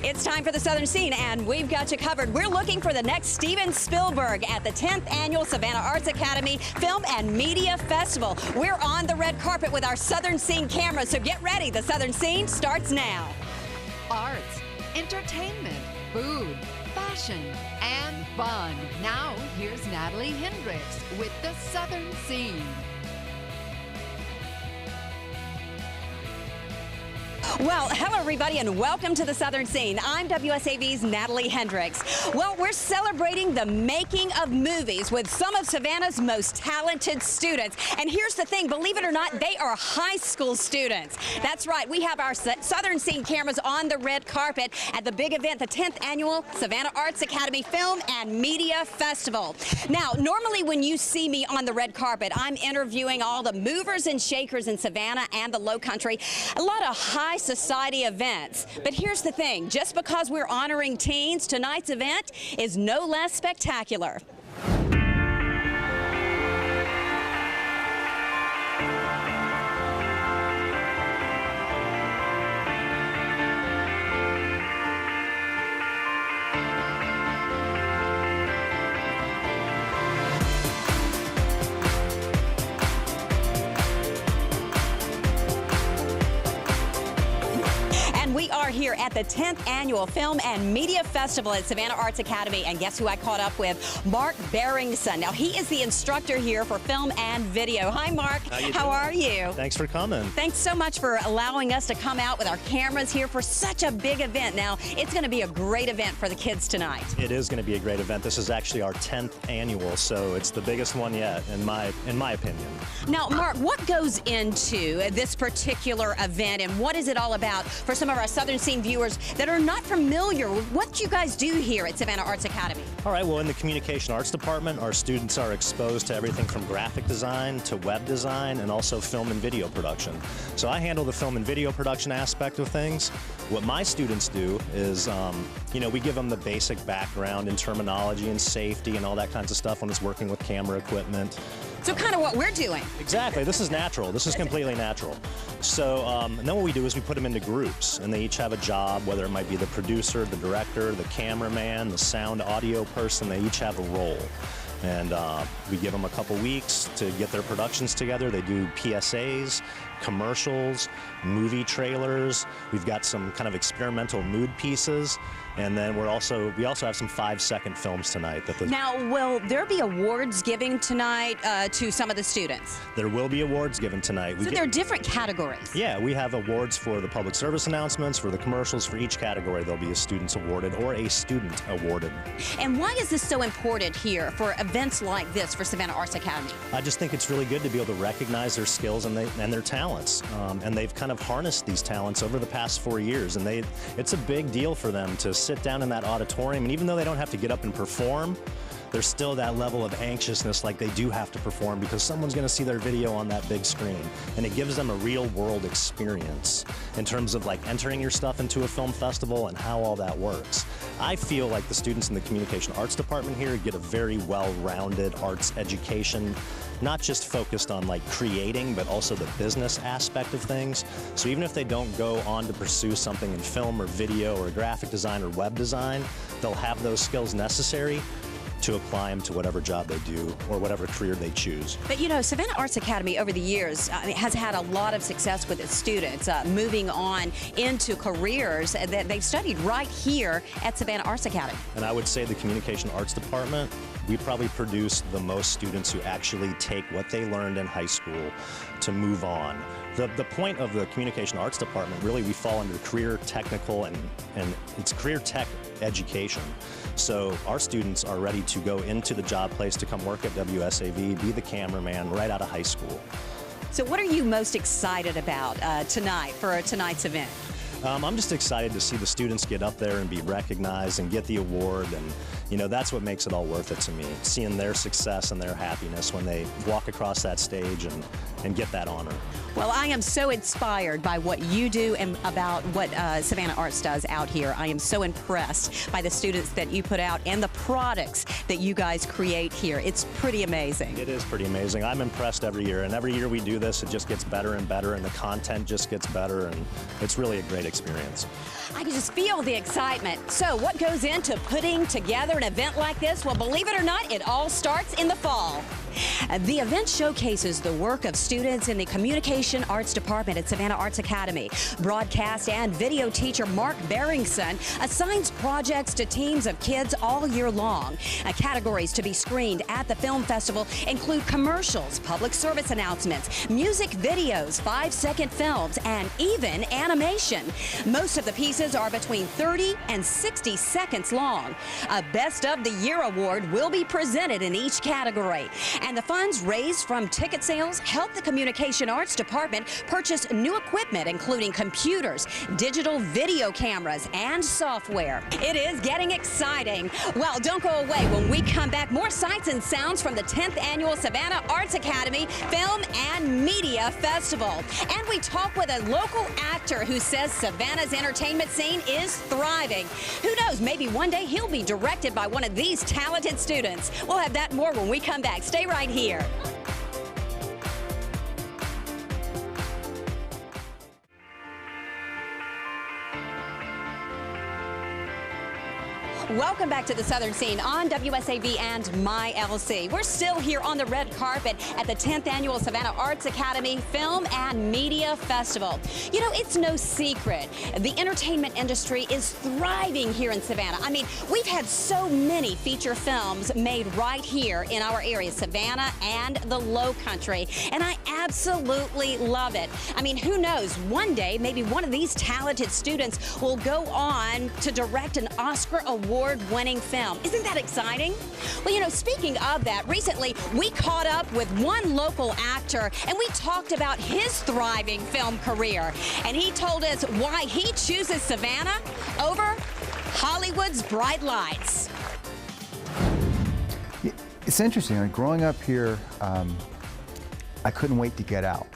It's time for the Southern Scene, and we've got you covered. We're looking for the next Steven Spielberg at the 10th Annual Savannah Arts Academy Film and Media Festival. We're on the red carpet with our Southern Scene cameras, so get ready. The Southern Scene starts now. Arts, entertainment, food, fashion, and fun. Now, here's Natalie Hendricks with the Southern Scene. Well, hello everybody and welcome to the Southern Scene. I'm WSAV's Natalie Hendricks. Well, we're celebrating the making of movies with some of Savannah's most talented students. And here's the thing, believe it or not, they are high school students. That's right, we have our Southern Scene cameras on the red carpet at the big event, the 10th Annual Savannah Arts Academy Film and Media Festival. Now, normally when you see me on the red carpet, I'm interviewing all the movers and shakers in Savannah and the Lowcountry. A lot of high society events. But here's the thing, just because we're honoring teens, tonight's event is no less spectacular. We are here at the 10th Annual Film and Media Festival at Savannah Arts Academy, and guess who I caught up with? Mark Barringson. Now, he is the instructor here for film and video. Hi, Mark. How are you? Thanks for coming. Thanks so much for allowing us to come out with our cameras here for such a big event. Now, it's going to be a great event for the kids tonight. It is going to be a great event. This is actually our 10th annual, so it's the biggest one yet, in my opinion. Now, Mark, what goes into this particular event, and what is it all about for some of our Southern Scene viewers that are not familiar with what you guys do here at Savannah Arts Academy? All right, well, in the Communication Arts Department, our students are exposed to everything from graphic design to web design and also film and video production. So I handle the film and video production aspect of things. What my students do is, we give them the basic background in terminology and safety and all that kinds of stuff when it's working with camera equipment. So kind of what we're doing. Exactly. This is natural. This is completely natural. So and then what we do is we put them into groups, and they each have a job, whether it might be the producer, the director, the cameraman, the sound audio person. They each have a role. And we give them a couple weeks to get their productions together. They do PSAs, commercials, movie trailers. We've got some kind of experimental mood pieces. And then we also have some 5-second films tonight. Now, will there be awards giving tonight to some of the students? There will be awards given tonight. So there are different categories? Yeah, we have awards for the public service announcements, for the commercials. For each category, there'll be a student's awarded or a student awarded. And why is this so important here for events like this for Savannah Arts Academy? I just think it's really good to be able to recognize their skills and their talents. And they've kind of harnessed these talents over the past 4 years. And it's a big deal for them to sit down in that auditorium, and even though they don't have to get up and perform, there's still that level of anxiousness like they do have to perform because someone's going to see their video on that big screen. And it gives them a real world experience in terms of like entering your stuff into a film festival and how all that works. I feel like the students in the Communication Arts Department here get a very well-rounded arts education, not just focused on like creating, but also the business aspect of things. So even if they don't go on to pursue something in film or video or graphic design or web design, they'll have those skills necessary to apply them to whatever job they do or whatever career they choose. But you know, Savannah Arts Academy over the years has had a lot of success with its students moving on into careers that they've studied right here at Savannah Arts Academy. And I would say the Communication Arts Department, we probably produce the most students who actually take what they learned in high school to move on. The point of the Communication Arts Department, really, we fall under career technical and it's career tech education. So our students are ready to go into the job place to come work at WSAV, be the cameraman right out of high school. So what are you most excited about tonight for tonight's event? I'm just excited to see the students get up there and be recognized and get the award, and that's what makes it all worth it to me, seeing their success and their happiness when they walk across that stage and get that honor. Well, I am so inspired by what you do and about what Savannah Arts does out here. I am so impressed by the students that you put out and the products that you guys create here. It's pretty amazing. It is pretty amazing. I'm impressed every year, and every year we do this, it just gets better and better, and the content just gets better, and it's really a great experience. I can just feel the excitement. So what goes into putting together an event like this? Well, believe it or not, it all starts in the fall. The event showcases the work of students in the Communication Arts Department at Savannah Arts Academy. Broadcast and video teacher Mark Barrington assigns projects to teams of kids all year long. Categories to be screened at the film festival include commercials, public service announcements, music videos, 5-second films, and even animation. Most of the pieces are between 30 and 60 seconds long. A Best of the Year award will be presented in each category. And the funds raised from ticket sales help the Communication Arts Department purchase new equipment, including computers, digital video cameras, and software. It is getting exciting. Well, don't go away. When we come back, more sights and sounds from the 10th Annual Savannah Arts Academy Film and Media Festival. And we talk with a local actor who says Savannah's entertainment scene is thriving. Who knows, maybe one day he'll be directed by one of these talented students. We'll have that and more when we come back. Stay right here. Welcome back to the Southern Scene on WSAV and MyLC. We're still here on the red carpet at the 10th Annual Savannah Arts Academy Film and Media Festival. You know, it's no secret. The entertainment industry is thriving here in Savannah. I mean, we've had so many feature films made right here in our area, Savannah and the Low Country, and I absolutely love it. I mean, who knows, one day maybe one of these talented students will go on to direct an Oscar award-winning film. Isn't that exciting? Well, you know, speaking of that, recently we caught up with one local actor and we talked about his thriving film career. And he told us why he chooses Savannah over Hollywood's bright lights. It's interesting. Like, growing up here, I couldn't wait to get out.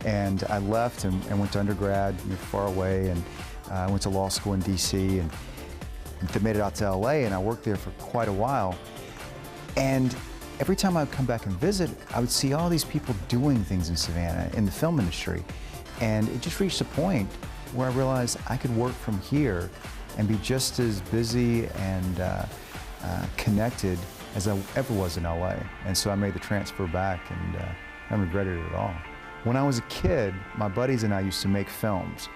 And I left and went to undergrad far away, and I went to law school in D.C. and made it out to LA, and I worked there for quite a while. And every time I would come back and visit, I would see all these people doing things in Savannah, in the film industry. And it just reached a point where I realized I could work from here and be just as busy and connected as I ever was in LA. And so I made the transfer back, and I haven't regretted it at all. When I was a kid, my buddies and I used to make films.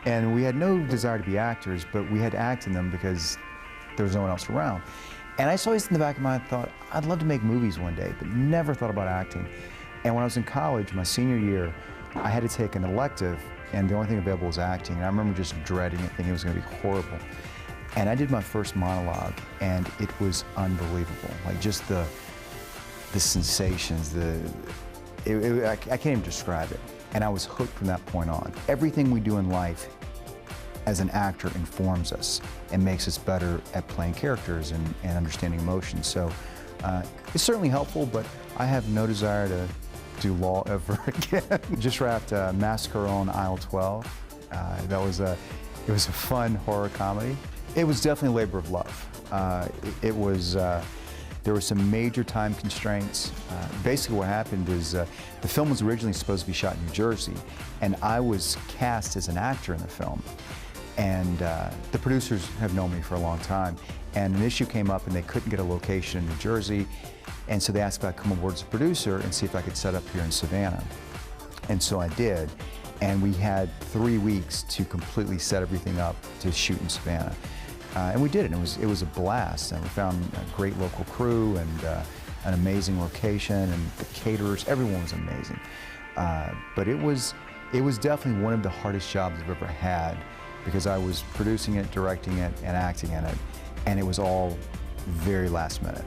And we had no desire to be actors, but we had to act in them because there was no one else around. And I just always in the back of my mind thought, I'd love to make movies one day, but never thought about acting. And when I was in college, my senior year, I had to take an elective, and the only thing available was acting. And I remember just dreading it, thinking it was going to be horrible. And I did my first monologue, and it was unbelievable. Like, just the sensations, I can't even describe it. And I was hooked from that point on. Everything we do in life as an actor informs us and makes us better at playing characters and understanding emotions. So it's certainly helpful, but I have no desire to do law ever again. Just wrapped Massacre on Aisle 12. It was a fun horror comedy. It was definitely a labor of love. There were some major time constraints. Basically what happened is the film was originally supposed to be shot in New Jersey, and I was cast as an actor in the film. And the producers have known me for a long time, and an issue came up and they couldn't get a location in New Jersey, and so they asked if I'd come aboard as a producer and see if I could set up here in Savannah. And so I did, and we had 3 weeks to completely set everything up to shoot in Savannah. And we did it. It was a blast, and we found a great local crew and an amazing location, and the caterers. Everyone was amazing. But it was definitely one of the hardest jobs I've ever had, because I was producing it, directing it, and acting in it, and it was all very last minute.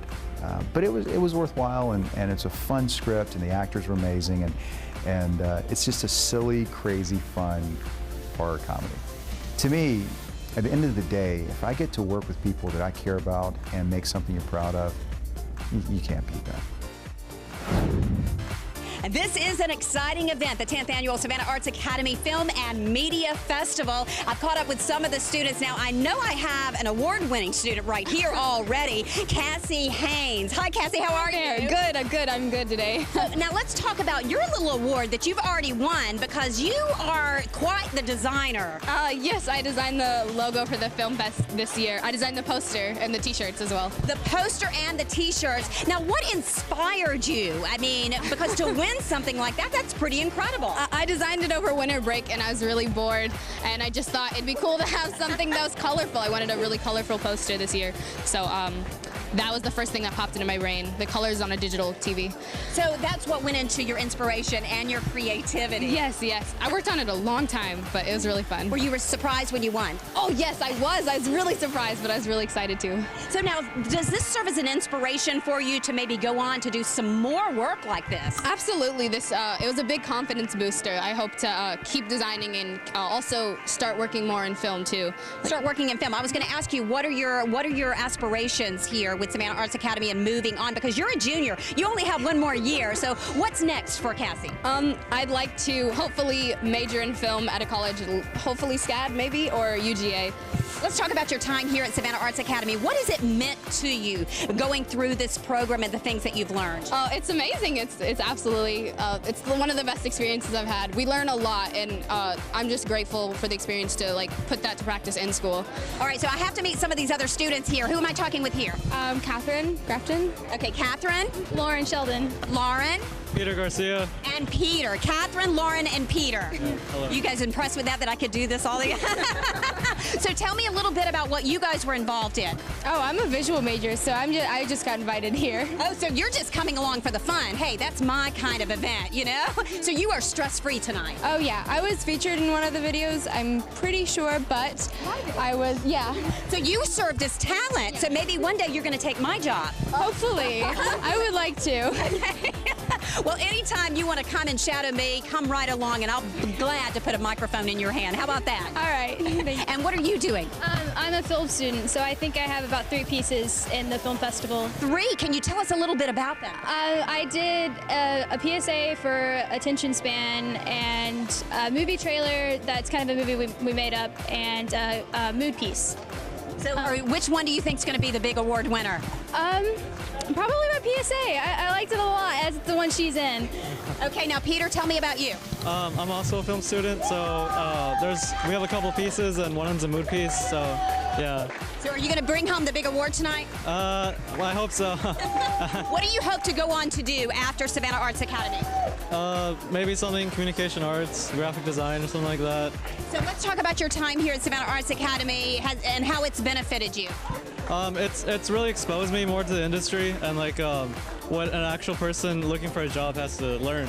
But it was worthwhile, and it's a fun script, and the actors were amazing, and it's just a silly, crazy, fun horror comedy. To me, at the end of the day, if I get to work with people that I care about and make something you're proud of, you can't beat that. This is an exciting event, the 10th Annual Savannah Arts Academy Film and Media Festival. I've caught up with some of the students. Now, I know I have an award-winning student right here already, Cassie Haynes. Hi, Cassie, how are you? Good, I'm good. I'm good today. So now let's talk about your little award that you've already won because you are quite the designer. Yes, I designed the logo for the Film Fest this year. I designed the poster and the t-shirts as well. The poster and the t-shirts. Now, what inspired you? I mean, because to win something like that, that's pretty incredible. I designed it over winter break and I was really bored and I just thought it'd be cool to have something that was colorful. I wanted a really colorful poster this year. So that was the first thing that popped into my brain, the colors on a digital TV. So that's what went into your inspiration and your creativity. Yes, yes. I worked on it a long time, but it was really fun. Were you surprised when you won? Oh yes, I was. I was really surprised, but I was really excited too. So now, does this serve as an inspiration for you to maybe go on to do some more work like this? Absolutely. It was a big confidence booster. I hope to keep designing and also start working more in film too. Start working in film. I was going to ask you, what are your aspirations here with Savannah Arts Academy and moving on? Because you're a junior. You only have one more year. So what's next for Cassie? I'd like to hopefully major in film at a college, hopefully SCAD maybe, or UGA. Let's talk about your time here at Savannah Arts Academy. What has it meant to you going through this program and the things that you've learned? It's amazing. It's absolutely, it's one of the best experiences I've had. We learn a lot, and I'm just grateful for the experience to put that to practice in school. All right, so I have to meet some of these other students here. Who am I talking with here? Catherine Grafton. Okay, Catherine. Lauren Sheldon. Lauren. Peter Garcia. And Peter. Catherine, Lauren, and Peter. Hello. You guys impressed with that I could do this all together? So tell me a little bit about what you guys were involved in. Oh, I'm a visual major, so I just got invited here. Oh, so you're just coming along for the fun. Hey, that's my kind of event, you know? So you are stress-free tonight. Oh yeah, I was featured in one of the videos, I'm pretty sure, but I was, yeah. So you served as talent, so maybe one day you're gonna take my job. Hopefully. I would like to. Well, anytime you want to come and shadow me, come right along, and I'll be glad to put a microphone in your hand. How about that? All right. And what are you doing? I'm a film student, so I think I have about 3 pieces in the film festival. 3? Can you tell us a little bit about them? I did a PSA for attention span and a movie trailer that's kind of a movie we made up, and a mood piece. So which one do you think is going to be the big award winner? Probably my PSA. I liked it a lot, as it's the one she's in. Okay, now Peter, tell me about you. I'm also a film student, so we have a couple pieces, and one of them's a mood piece, so yeah. So are you going to bring home the big award tonight? Well, I hope so. What do you hope to go on to do after Savannah Arts Academy? Maybe something communication arts, graphic design, or something like that. So let's talk about your time here at Savannah Arts Academy and how it's benefited you. It's really exposed me more to the industry and what an actual person looking for a job has to learn.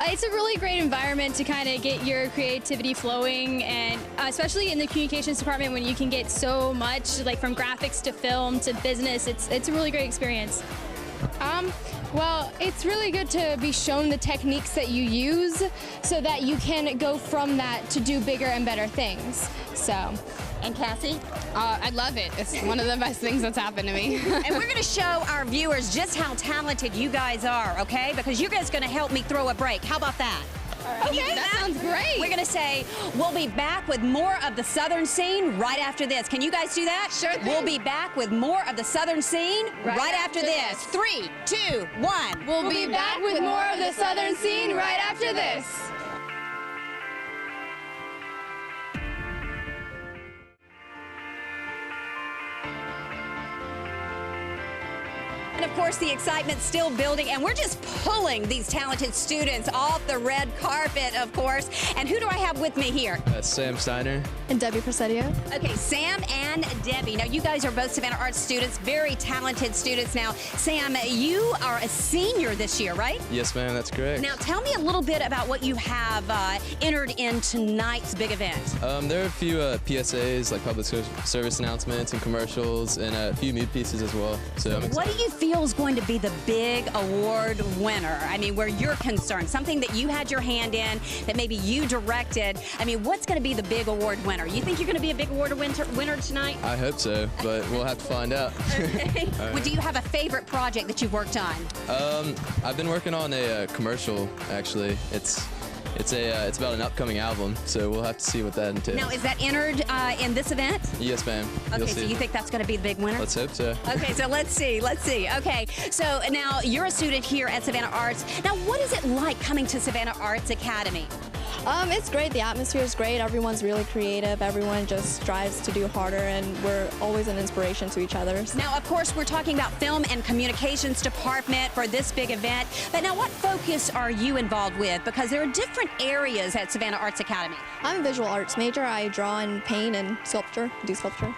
It's a really great environment to kind of get your creativity flowing, and especially in the communications department when you can get so much, from graphics to film to business. It's a really great experience. Well, it's really good to be shown the techniques that you use so that you can go from that to do bigger and better things. So. And Cassie? I love it. It's one of the best things that's happened to me. And we're going to show our viewers just how talented you guys are, okay? Because you guys are going to help me throw a break. How about that? All right. Okay, that sounds great. We're going to say we'll be back with more of the Southern Scene right after this. Can you guys do that? Sure thing. We'll be back with more of the Southern Scene right after this. 3, 2, 1. We'll be back with more of the Southern Scene right after this. And of course, the excitement's still building, and we're just pulling these talented students off the red carpet, of course. And who do I have with me here? Sam Steiner. And Debbie Presedio. Okay, Sam and Debbie. Now, you guys are both Savannah Arts students, very talented students. Now, Sam, you are a senior this year, right? Yes, ma'am, that's correct. Now, tell me a little bit about what you have entered in tonight's big event. There are a few PSAs, like public service announcements and commercials, and a few mood pieces as well. So I'm excited. What do you feel is going to be the big award winner? I mean, where you're concerned, something that you had your hand in, that maybe you directed. I mean, what's going to be the big award winner? You think you're going to be a big award winner tonight? I hope so, but we'll have to find out. Okay. Well, do you have a favorite project that you've worked on? I've been working on a commercial, actually. It's about an upcoming album, so we'll have to see what that entails. Now, is that entered in this event? Yes, ma'am. Okay, so you think that's going to be the big winner? Let's hope so. Okay, so let's see. Okay, so now you're a student here at Savannah Arts. Now, what is it like coming to Savannah Arts Academy? It's great. The atmosphere is great. Everyone's really creative. Everyone just strives to do harder, and we're always an inspiration to each other. Now, of course, we're talking about film and communications department for this big event. But now, what focus are you involved with? Because there are different areas at Savannah Arts Academy. I'm a visual arts major. I draw and paint and sculpture, do sculpture.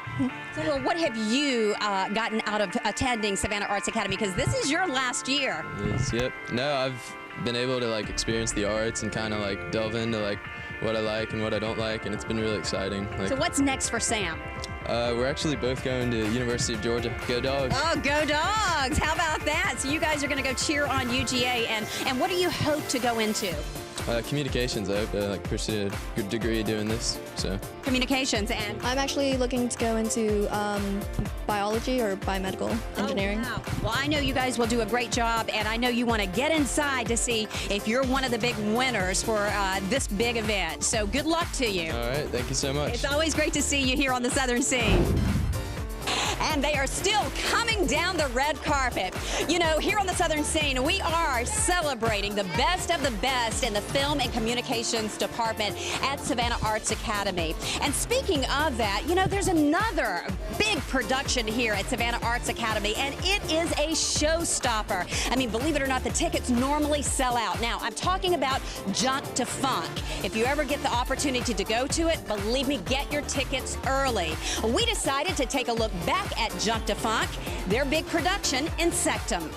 So, well, what have you gotten out of attending Savannah Arts Academy? Because this is your last year. Yes, yep. No, I've been able to like experience the arts and kind of like delve into like what I like and what I don't like, and it's been really exciting. So what's next for Sam? We're actually both going to University of Georgia. Go Dogs! Oh, go Dogs! How about that? So you guys are going to go cheer on UGA, and what do you hope to go into? Communications. I hope to like pursue a good degree doing this. So communications, and I'm actually looking to go into biology or biomedical engineering. Oh, wow. Well, I know you guys will do a great job, and I know you want to get inside to see if you're one of the big winners for this big event. So good luck to you. All right, thank you so much. It's always great to see you here on the Southern Scene. And they are still coming down the red carpet. You know, here on the Southern Scene, we are celebrating the best of the best in the film and communications department at Savannah Arts Academy. And speaking of that, you know, there's another big production here at Savannah Arts Academy, and it is a showstopper. I mean, believe it or not, the tickets normally sell out. Now, I'm talking about Junk to Funk. If you ever get the opportunity to go to it, believe me, get your tickets early. We decided to take a look back at Junk to Funk, their big production in Sectum.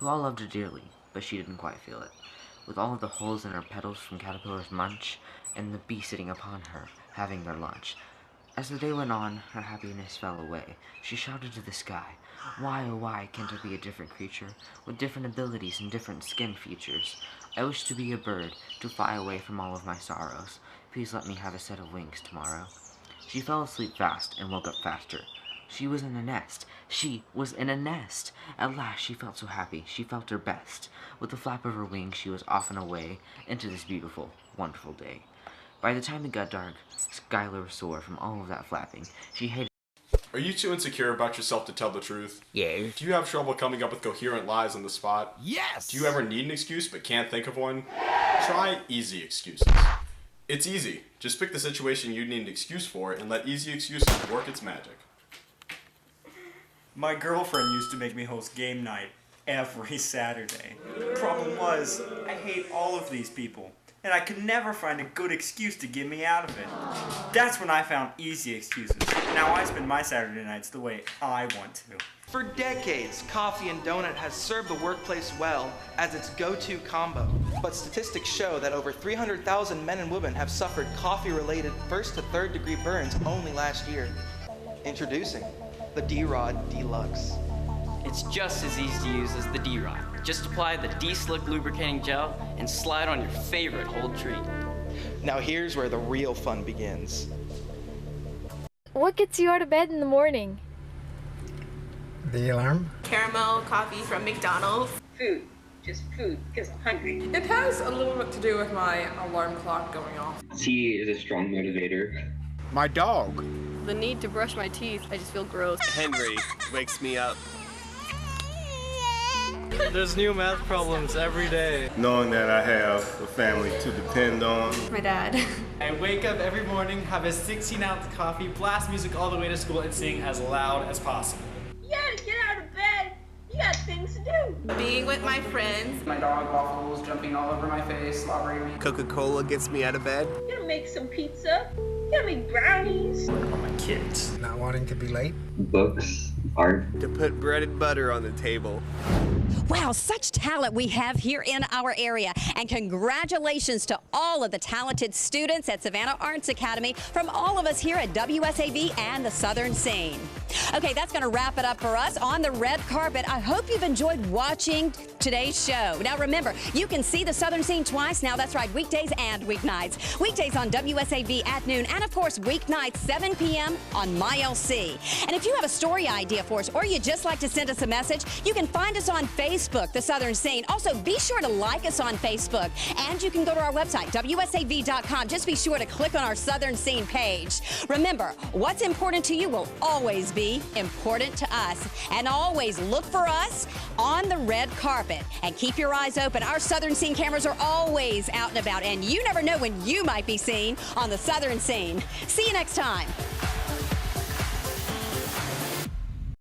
who all loved her dearly, but she didn't quite feel it. With all of the holes in her petals from Caterpillar's munch, and the bee sitting upon her, having their lunch. As the day went on, her happiness fell away. She shouted to the sky, "Why, oh why, can't I be a different creature, with different abilities and different skin features? I wish to be a bird, to fly away from all of my sorrows. Please let me have a set of wings tomorrow." She fell asleep fast, and woke up faster. She was in a nest. She was in a nest! At last she felt so happy, she felt her best. With the flap of her wings she was off and away, into this beautiful, wonderful day. By the time it got dark, Skylar was sore from all of that flapping. She hated— Are you too insecure about yourself to tell the truth? Yeah. Do you have trouble coming up with coherent lies on the spot? Yes! Do you ever need an excuse but can't think of one? Try easy excuses. It's easy. Just pick the situation you need an excuse for and let easy excuses work its magic. My girlfriend used to make me host game night. every Saturday. The problem was, I hate all of these people, and I could never find a good excuse to get me out of it. That's when I found Easy Excuses. Now I spend my Saturday nights the way I want to. For decades, Coffee and Donut has served the workplace well as its go-to combo. But statistics show that over 300,000 men and women have suffered coffee-related first to third degree burns only last year. Introducing the D-Rod Deluxe. It's just as easy to use as the D-Rod. Just apply the D-Slick lubricating gel and slide on your favorite hold treat. Now here's where the real fun begins. What gets you out of bed in the morning? The alarm. Caramel coffee from McDonald's. Food. Just food, because I'm hungry. It has a little bit to do with my alarm clock going off. Tea is a strong motivator. My dog. The need to brush my teeth. I just feel gross. Henry wakes me up. There's new math problems every day. Knowing that I have a family to depend on. My dad. I wake up every morning, have a 16-ounce coffee, blast music all the way to school, and sing as loud as possible. You gotta get out of bed. You got things to do. Being with my friends. My dog Waffles jumping all over my face, slobbering me. Coca-Cola gets me out of bed. You gotta make some pizza. You gotta make brownies. Work on my kids. Not wanting to be late. Books, art. To put bread and butter on the table. Wow, such talent we have here in our area. And congratulations to all of the talented students at Savannah Arts Academy from all of us here at WSAV and the Southern Scene. Okay, that's going to wrap it up for us on the red carpet. I hope you've enjoyed watching today's show. Now remember, you can see the Southern Scene twice now. That's right, weekdays and weeknights. Weekdays on WSAV at noon, and of course, weeknights 7 p.m. on MyLC. And if you have a story idea for us, or you'd just like to send us a message, you can find us on Facebook, The Southern Scene. Also, be sure to like us on Facebook, and you can go to our website, WSAV.com. Just be sure to click on our Southern Scene page. Remember, what's important to you will always be important to us. And always look for us on the red carpet. And keep your eyes open. Our Southern Scene cameras are always out and about, and you never know when you might be seen on the Southern Scene. See you next time.